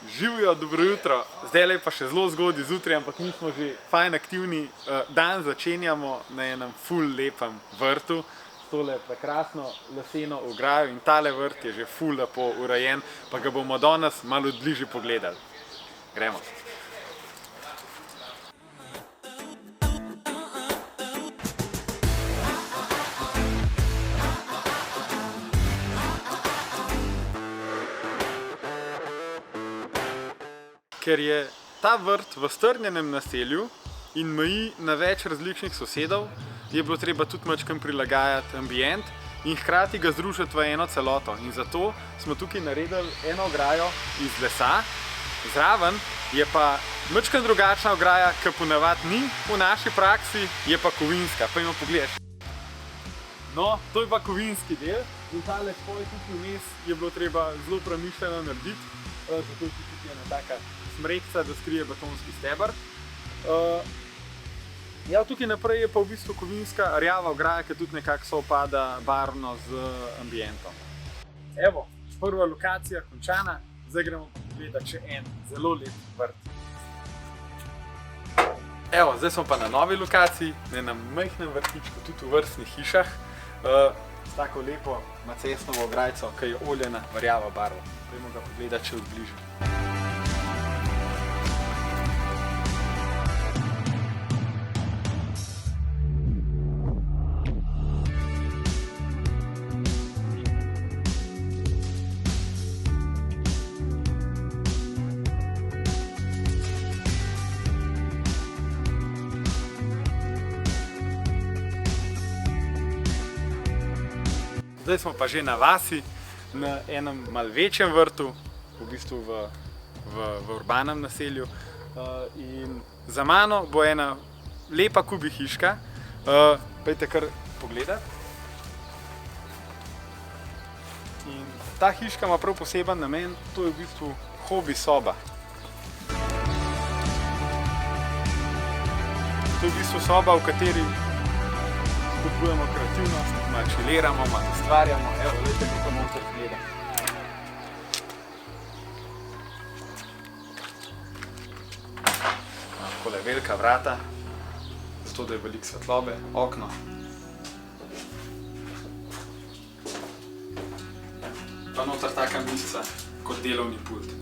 Živijo, dobro jutro. Zdaj pa še zelo zgodaj zjutraj, ampak mi smo že fajn aktivni. Dan začenjamo na enem ful lepem vrtu. Tole prekrasno leseno ograjo in tale vrt je že ful lepo urejen, pa ga bomo danes malo od bližje pogledali. Gremo. Ker je ta vrt v strnjenem naselju in meji na več različnih sosedov, je bilo treba tudi majčkeno prilagajati ambient in hkrati ga združiti v eno celoto. In zato smo tukaj naredili eno ograjo iz lesa, zraven je pa majčkeno drugačna ograja, ki ponavadi ni v naši praksi, je pa kovinska. Pojdimo pogledati. No, to je pa kovinski del in tale spoj tukaj vmes je bilo treba zelo premišljeno narediti, zato je tukaj ena taka smrekca, da skrije betonski steber. Ja, tukaj naprej je pa v bistvu kovinska rjava ograja, ki tudi nekako sovpada barvno z ambientom. Evo, prva lokacija končana, zdaj gremo pogledati še en zelo lep vrt. Evo, zdaj smo pa na novi lokaciji, na enem majhnem vrtičku, tudi v vrstnih hišah, s tako lepo macesnovo ograjico, ki je oljena rjava barva. Pojdimo ga pogledati še od bližje. Zdaj smo pa že na vasi, na enem malo večjem vrtu, v bistvu v urbanem naselju. In za mano bo ena lepa kubi hiška. Pojdite kar pogledati. In ta hiška ima prav poseben namen, to je v bistvu hobi soba. To je v bistvu soba, v kateri spodbujamo kreativnost, malo čiliramo, malo ustvarjamo. Evo, gledajte, kako noter gleda. Takole velika vrata, zato da je veliko svetlobe, okno. Pa noter taka mizica kot delovni pult.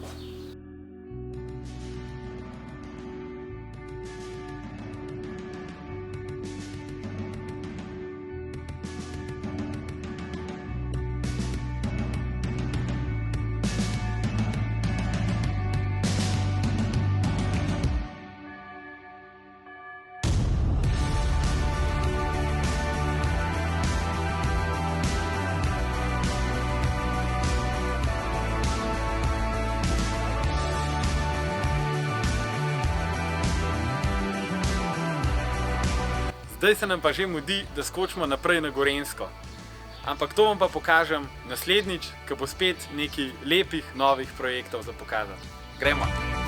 Zdaj se nam pa že mudi, da skočimo naprej na Gorenjsko. Ampak to vam pa pokažem naslednjič, ko bo spet nekaj lepih novih projektov za pokazati. Gremo!